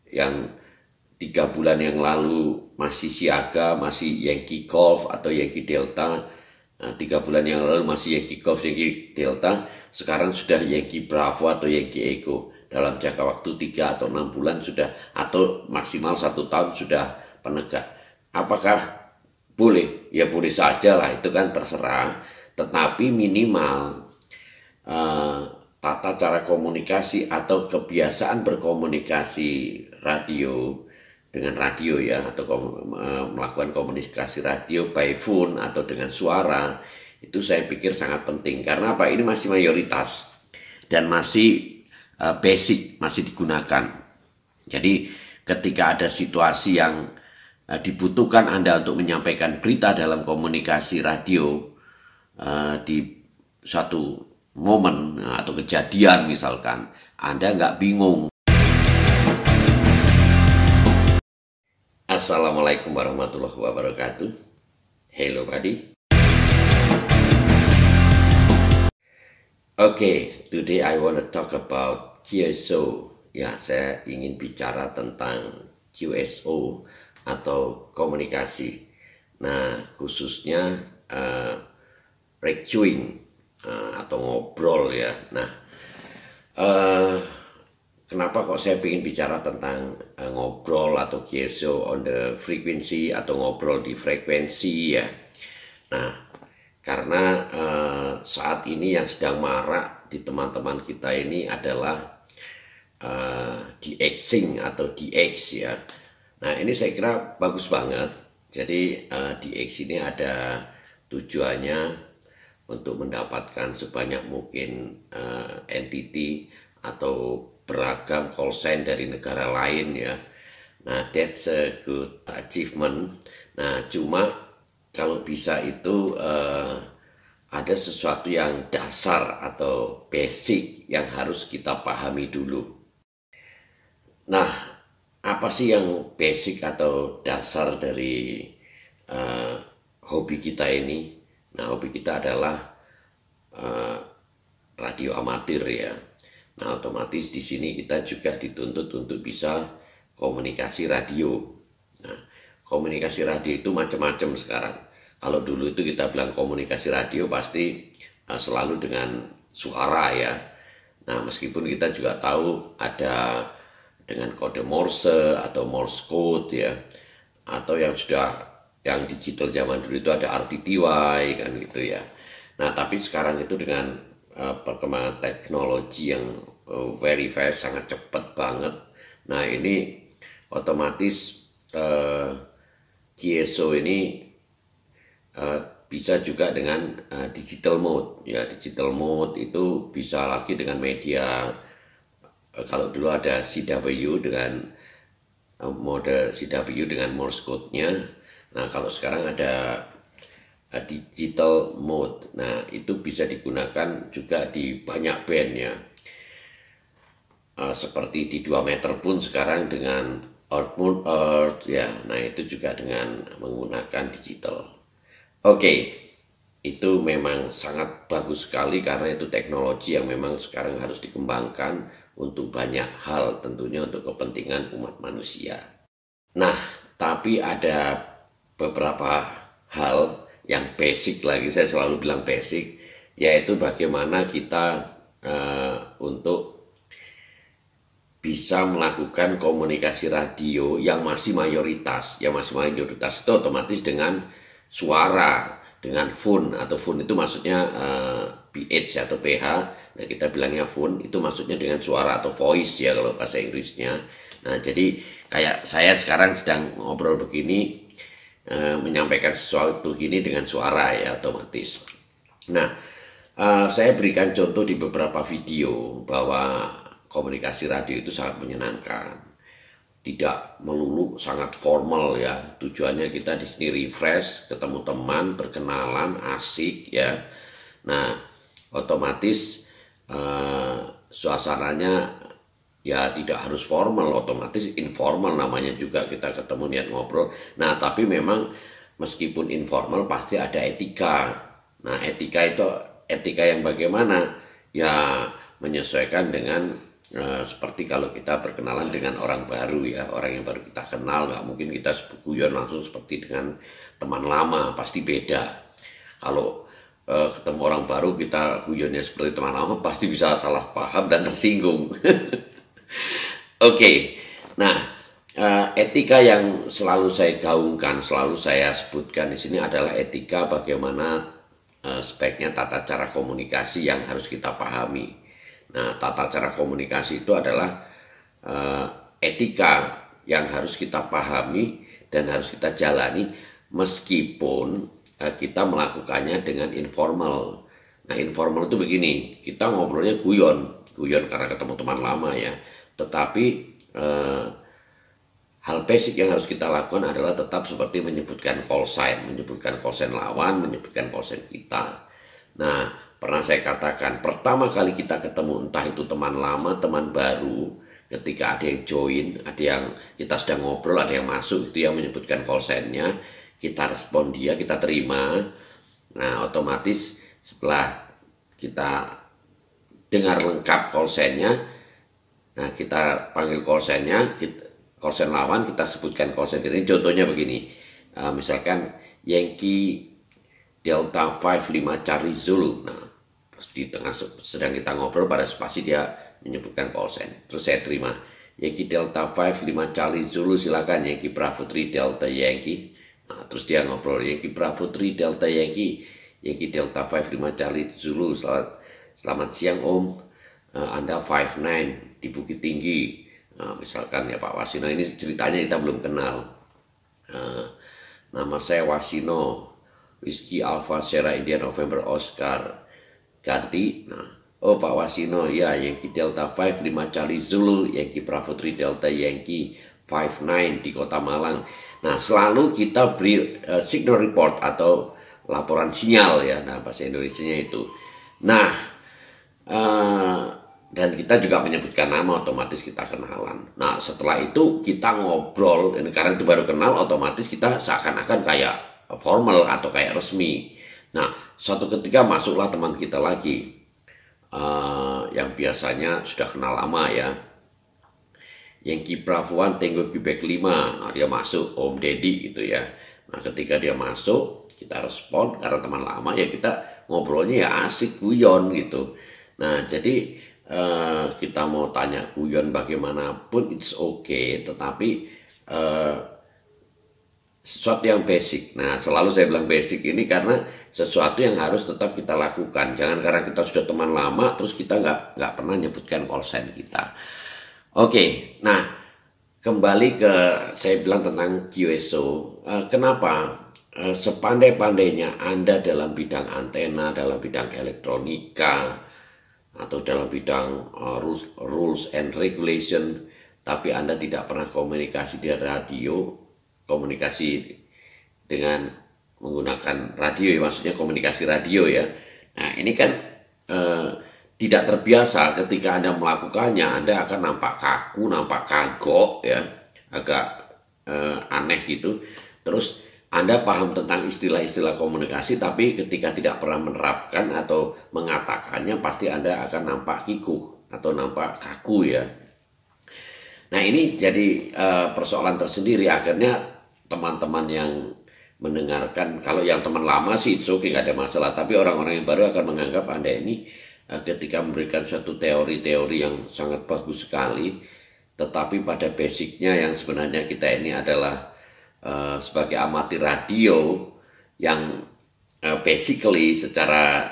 yang 3 bulan yang lalu masih siaga, masih Yankee Golf atau Yankee Delta. Nah, 3 bulan yang lalu masih Yankee Golf, Yankee Delta, sekarang sudah Yankee Bravo atau Yankee Echo. Dalam jangka waktu 3 atau 6 bulan sudah, atau maksimal 1 tahun sudah penegak. Apakah boleh? Ya boleh saja lah, itu kan terserah. Tetapi minimal tata cara komunikasi atau kebiasaan berkomunikasi radio dengan radio ya, atau melakukan komunikasi radio by phone atau dengan suara, itu saya pikir sangat penting. Karena apa? Ini masih mayoritas dan masih basic, masih digunakan. Jadi ketika ada situasi yang dibutuhkan Anda untuk menyampaikan berita dalam komunikasi radio di suatu momen atau kejadian misalkan, Anda nggak bingung. Assalamualaikum warahmatullahi wabarakatuh. Hello buddy. Today I want to talk about QSO. Ya, saya ingin bicara tentang QSO atau komunikasi. Nah, khususnya recuing atau ngobrol ya. Nah, kenapa kok saya ingin bicara tentang ngobrol atau QSO on the frequency atau ngobrol di frekuensi ya. Nah, karena saat ini yang sedang marak di teman-teman kita ini adalah DXing atau DX ya. Nah, ini saya kira bagus banget. Jadi DX ini ada tujuannya untuk mendapatkan sebanyak mungkin entity atau beragam call sign dari negara lain ya. Nah, that's a good achievement. Nah, cuma kalau bisa itu ada sesuatu yang dasar atau basic yang harus kita pahami dulu. Nah, apa sih yang basic atau dasar dari hobi kita ini? Nah, hobi kita adalah radio amatir ya. Nah, otomatis di sini kita juga dituntut untuk bisa komunikasi radio. Nah, komunikasi radio itu macam-macam sekarang. Kalau dulu itu kita bilang komunikasi radio pasti selalu dengan suara ya. Nah, meskipun kita juga tahu ada dengan kode Morse atau Morse code ya, atau yang digital zaman dulu itu ada RTTY kan gitu ya. Nah, tapi sekarang itu dengan perkembangan teknologi yang very fast, sangat cepat banget. Nah, ini otomatis QSO ini bisa juga dengan digital mode ya. Digital mode itu bisa lagi dengan media. Kalau dulu ada CW dengan mode CW dengan Morse code-nya. Nah, kalau sekarang ada digital mode. Nah, itu bisa digunakan juga di banyak band ya. Seperti di 2 meter pun sekarang dengan Earth Moon Earth ya. Nah, itu juga dengan menggunakan digital. Itu memang sangat bagus sekali karena itu teknologi yang memang sekarang harus dikembangkan untuk banyak hal, tentunya untuk kepentingan umat manusia. Nah, tapi ada beberapa hal yang basic lagi, saya selalu bilang basic, yaitu bagaimana kita untuk bisa melakukan komunikasi radio yang masih mayoritas. Yang masih mayoritas itu otomatis dengan suara, dengan phone, atau phone itu maksudnya PH atau PH. Nah, kita bilangnya phone itu maksudnya dengan suara atau voice ya kalau bahasa Inggrisnya. Nah, jadi kayak saya sekarang sedang ngobrol begini, menyampaikan sesuatu gini dengan suara ya otomatis. Nah, saya berikan contoh di beberapa video bahwa komunikasi radio itu sangat menyenangkan. Tidak melulu sangat formal ya. Tujuannya kita di sini refresh, ketemu teman, berkenalan, asik ya. Nah, otomatis suasananya ya tidak harus formal, otomatis informal namanya juga, kita ketemu niat ngobrol. Nah, tapi memang meskipun informal pasti ada etika. Nah, etika itu etika yang bagaimana? Ya menyesuaikan dengan Seperti kalau kita berkenalan dengan orang baru ya, orang yang baru kita kenal, nggak mungkin kita guyon langsung seperti dengan teman lama, pasti beda. Kalau ketemu orang baru kita guyonnya seperti teman lama, pasti bisa salah paham dan tersinggung. Oke, nah etika yang selalu saya gaungkan, selalu saya sebutkan di sini adalah etika bagaimana sebaiknya tata cara komunikasi yang harus kita pahami. Nah, tata cara komunikasi itu adalah eh, etika yang harus kita pahami dan harus kita jalani meskipun kita melakukannya dengan informal. Nah, informal itu begini, kita ngobrolnya guyon, guyon karena ketemu teman lama ya. Tetapi hal basic yang harus kita lakukan adalah tetap seperti menyebutkan call sign, menyebutkan call sign lawan, menyebutkan call sign kita. Nah, pernah saya katakan, pertama kali kita ketemu, entah itu teman lama, teman baru, ketika ada yang join, ada yang kita sedang ngobrol, ada yang masuk, itu yang menyebutkan call sign-nya, kita respon dia, kita terima. Nah, otomatis setelah kita dengar lengkap call sign-nya, nah kita panggil call sign-nya, call sign lawan, kita sebutkan call sign kita. Ini contohnya begini, misalkan Yankee Delta 55 Charlie Zulu. Nah, di tengah sedang kita ngobrol pada spasi dia menyebutkan call sign. Terus saya terima, Yankee Delta 55 Charlie Zulu, silakan Yankee Bravo 3 Delta Yankee. Nah, terus dia ngobrol, Yankee Bravo 3 Delta Yankee, Yankee Delta 55 Charlie Zulu, selamat siang Om, Anda 59 di Bukit Tinggi. Nah, misalkan ya Pak Wasino, ini ceritanya kita belum kenal. Nama saya Wasino, Whiskey Alpha Sierra India November Oscar, ganti. Nah, oh Pak Wasino, ya Yankee Delta 55 Charlie Zulu, Yankee Bravo 3 Delta Yankee 59 di Kota Malang. Nah, selalu kita beri signal report atau laporan sinyal ya, nah bahasa Indonesianya itu. Nah, dan kita juga menyebutkan nama, otomatis kita kenalan. Nah, setelah itu kita ngobrol, ini karena itu baru kenal, otomatis kita seakan-akan kayak formal atau kayak resmi. Nah, suatu ketika masuklah teman kita lagi, yang biasanya sudah kenal lama ya, Yankee Bravo 1 Tango Quebec 5. Nah, dia masuk, Om Deddy gitu ya. Nah, ketika dia masuk, kita respon, karena teman lama ya kita ngobrolnya ya asik, guyon gitu. Nah, jadi kita mau tanya guyon bagaimanapun it's okay, tetapi sesuatu yang basic. Nah, selalu saya bilang basic ini karena sesuatu yang harus tetap kita lakukan. Jangan karena kita sudah teman lama terus kita nggak pernah nyebutkan call sign kita. Oke, nah kembali ke saya bilang tentang QSO. Kenapa sepandai-pandainya Anda dalam bidang antena, dalam bidang elektronika, atau dalam bidang rules and regulation, tapi Anda tidak pernah komunikasi di radio, komunikasi dengan menggunakan radio ya, maksudnya komunikasi radio ya. Nah, ini kan tidak terbiasa. Ketika Anda melakukannya, Anda akan nampak kaku, nampak kagok ya, agak aneh gitu. Terus Anda paham tentang istilah-istilah komunikasi, tapi ketika tidak pernah menerapkan atau mengatakannya, pasti Anda akan nampak kikuk atau nampak kaku ya. Nah, ini jadi persoalan tersendiri. Akhirnya teman-teman yang mendengarkan, kalau yang teman lama sih it's okay, gak ada masalah. Tapi orang-orang yang baru akan menganggap Anda ini ketika memberikan suatu teori-teori yang sangat bagus sekali, tetapi pada basicnya yang sebenarnya kita ini adalah sebagai amatir radio yang basically secara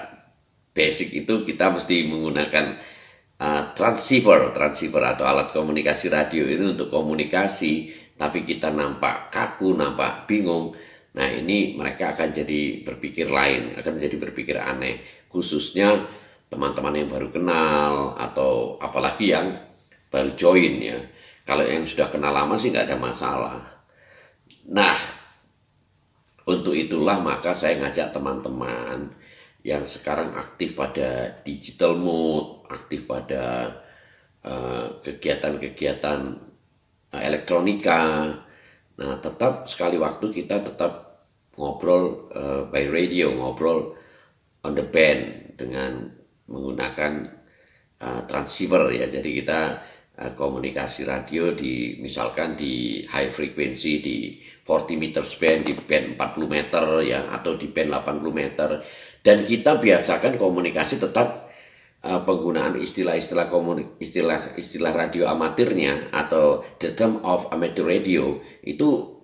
basic itu kita mesti menggunakan transceiver atau alat komunikasi radio ini untuk komunikasi, tapi kita nampak kaku, nampak bingung. Nah, ini mereka akan jadi berpikir lain, akan jadi berpikir aneh, khususnya teman-teman yang baru kenal atau apalagi yang baru join ya. Kalau yang sudah kenal lama sih nggak ada masalah. Nah, untuk itulah maka saya ngajak teman-teman yang sekarang aktif pada digital mode, aktif pada kegiatan-kegiatan elektronika. Nah, tetap sekali waktu kita tetap ngobrol by radio, ngobrol on the band dengan menggunakan transceiver ya. Jadi kita komunikasi radio misalkan di high frequency di 40 meter band, di band 40 meter ya, atau di band 80 meter, dan kita biasakan komunikasi tetap penggunaan istilah-istilah radio amatirnya atau the term of amateur radio itu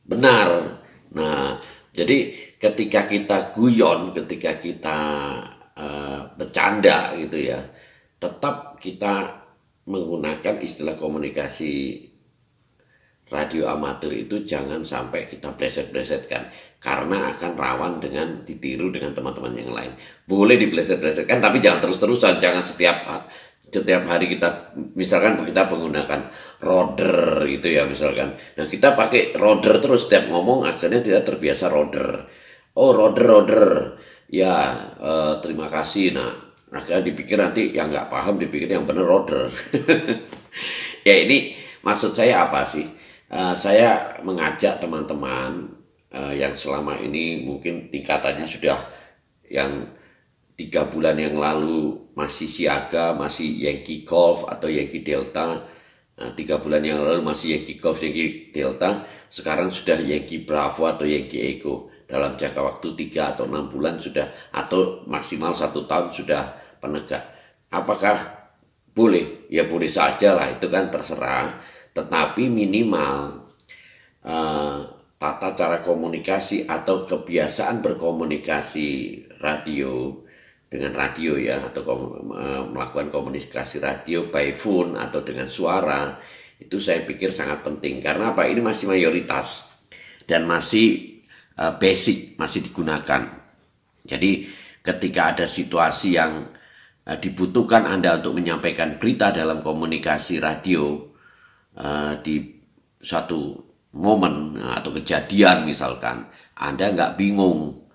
benar. Nah, jadi ketika kita guyon, ketika kita bercanda gitu ya, tetap kita menggunakan istilah komunikasi radio amatir itu jangan sampai kita bleset-blesetkan, karena akan rawan dengan ditiru dengan teman-teman yang lain. Boleh dibleset-blesetkan tapi jangan terus-terusan, jangan setiap hari kita, misalkan kita menggunakan roder gitu ya misalkan. Nah, kita pakai roder terus setiap ngomong, akhirnya tidak terbiasa roder. Oh, roder ya, terima kasih. Nah, akhirnya dipikir nanti yang nggak paham dipikir yang bener roder. Ya, ini maksud saya apa sih? Saya mengajak teman-teman yang selama ini mungkin tingkatannya sudah yang 3 bulan yang lalu masih siaga, masih Yankee Golf atau Yankee Delta. 3 bulan yang lalu masih Yankee Golf, Yankee Delta, sekarang sudah Yankee Bravo atau Yankee Echo. Dalam jangka waktu 3 atau 6 bulan sudah, atau maksimal 1 tahun sudah penegak. Apakah boleh? Ya boleh saja lah, itu kan terserah. Tetapi minimal tata cara komunikasi atau kebiasaan berkomunikasi dengan radio ya, atau melakukan komunikasi radio by phone atau dengan suara, itu saya pikir sangat penting. Karena apa? Ini masih mayoritas dan masih basic, masih digunakan. Jadi ketika ada situasi yang dibutuhkan Anda untuk menyampaikan berita dalam komunikasi radio di suatu momen atau kejadian misalkan, Anda nggak bingung.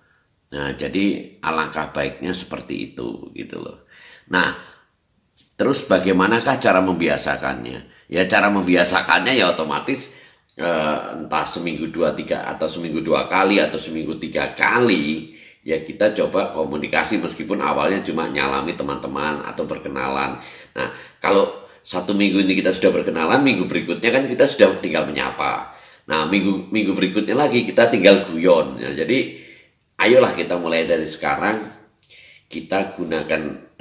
Nah, jadi alangkah baiknya seperti itu gitu loh. Nah, terus bagaimanakah cara membiasakannya? Ya, cara membiasakannya ya otomatis entah seminggu 2-3 atau seminggu 2 kali atau seminggu 3 kali ya kita coba komunikasi, meskipun awalnya cuma nyalami teman-teman atau berkenalan. Nah, kalau 1 minggu ini kita sudah berkenalan, minggu berikutnya kan kita sudah tinggal menyapa. Nah, minggu berikutnya lagi kita tinggal guyon. Ya, jadi ayolah kita mulai dari sekarang, kita gunakan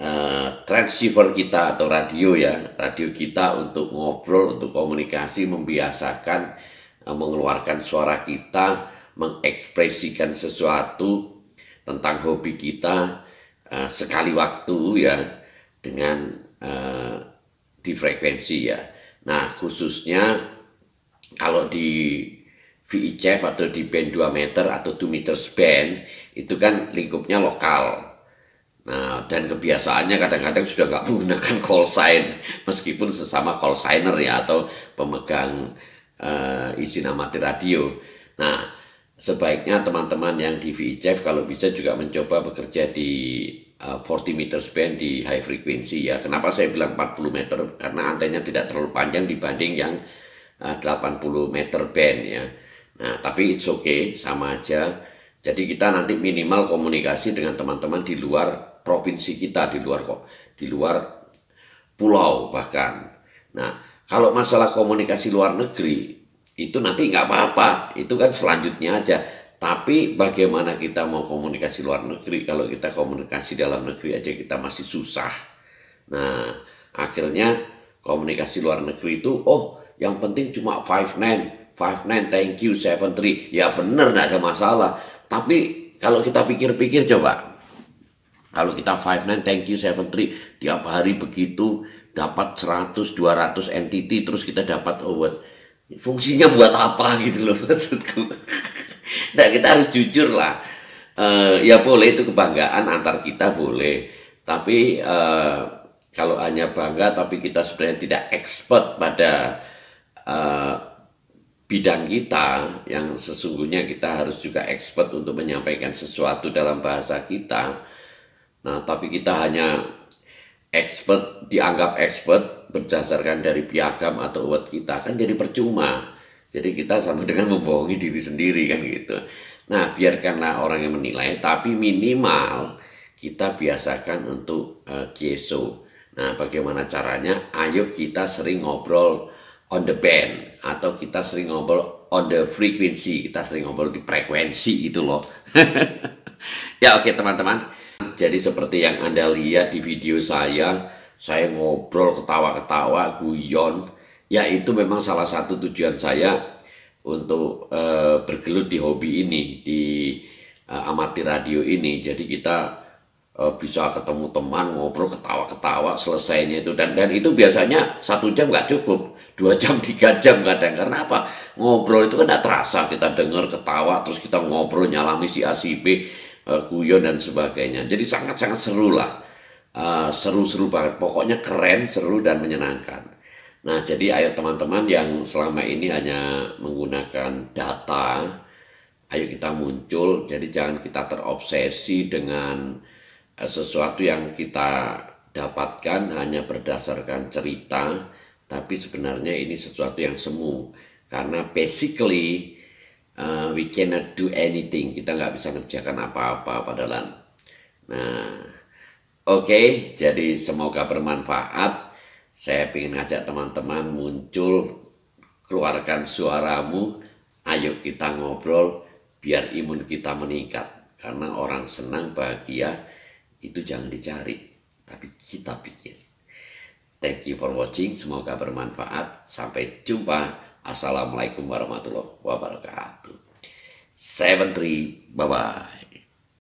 transceiver kita atau radio kita untuk ngobrol, untuk komunikasi, membiasakan mengeluarkan suara kita, mengekspresikan sesuatu tentang hobi kita sekali waktu ya, dengan di frekuensi ya. Nah, khususnya kalau di VHF atau di band 2 meter atau 2 meters band, itu kan lingkupnya lokal. Nah, dan kebiasaannya kadang-kadang sudah nggak menggunakan call sign, meskipun sesama call signer ya, atau pemegang izin amatir radio. Nah, sebaiknya teman-teman yang di VHF kalau bisa juga mencoba bekerja di 40 meters band di high frequency ya. Kenapa saya bilang 40 meter? Karena antenanya tidak terlalu panjang dibanding yang 80 meter band ya. Nah, tapi it's okay, sama aja. Jadi kita nanti minimal komunikasi dengan teman-teman di luar provinsi kita, di luar pulau bahkan. Nah, kalau masalah komunikasi luar negeri itu nanti nggak apa-apa, itu kan selanjutnya aja. Tapi bagaimana kita mau komunikasi luar negeri kalau kita komunikasi dalam negeri aja kita masih susah. Nah, akhirnya komunikasi luar negeri itu, yang penting cuma 59, thank you, 73. Ya bener, nggak ada masalah. Tapi kalau kita pikir-pikir coba, kalau kita 59, thank you, 73, tiap hari begitu, dapat 100-200 entity, terus kita dapat award. Fungsinya buat apa gitu loh maksudku. Nah, kita harus jujur lah. Ya boleh, itu kebanggaan antar kita boleh. Tapi kalau hanya bangga tapi kita sebenarnya tidak expert pada bidang kita, yang sesungguhnya kita harus juga expert untuk menyampaikan sesuatu dalam bahasa kita. Nah, tapi kita hanya expert, dianggap expert berdasarkan dari piagam atau award kita, kan jadi percuma. Jadi kita sama dengan membohongi diri sendiri kan gitu. Nah, biarkanlah orang yang menilai, tapi minimal kita biasakan untuk geso. Nah, bagaimana caranya? Ayo kita sering ngobrol on the band, atau kita sering ngobrol on the frequency, kita sering ngobrol di frekuensi itu loh. Ya oke teman-teman, jadi seperti yang Anda lihat di video saya ngobrol ketawa-ketawa, guyon. Ya itu memang salah satu tujuan saya untuk bergelut di hobi ini, di amatir radio ini. Jadi kita bisa ketemu teman, ngobrol ketawa-ketawa, selesainya itu. Dan itu biasanya 1 jam nggak cukup, 2 jam 3 jam kadang. Karena apa? Ngobrol itu kan nggak terasa, kita dengar ketawa terus kita ngobrol nyalami si A si B, guyon dan sebagainya. Jadi sangat-sangat seru lah. Seru-seru banget, pokoknya keren, seru dan menyenangkan. Nah, jadi ayo teman-teman yang selama ini hanya menggunakan data, ayo kita muncul. Jadi jangan kita terobsesi dengan sesuatu yang kita dapatkan hanya berdasarkan cerita, tapi sebenarnya ini sesuatu yang semu. Karena basically we cannot do anything, kita nggak bisa ngerjakan apa-apa padahal. Nah, oke, jadi semoga bermanfaat. Saya ingin ngajak teman-teman muncul, keluarkan suaramu. Ayo kita ngobrol biar imun kita meningkat. Karena orang senang, bahagia, itu jangan dicari, tapi kita bikin. Thank you for watching, semoga bermanfaat. Sampai jumpa. Assalamualaikum warahmatullahi wabarakatuh. 73, bye-bye.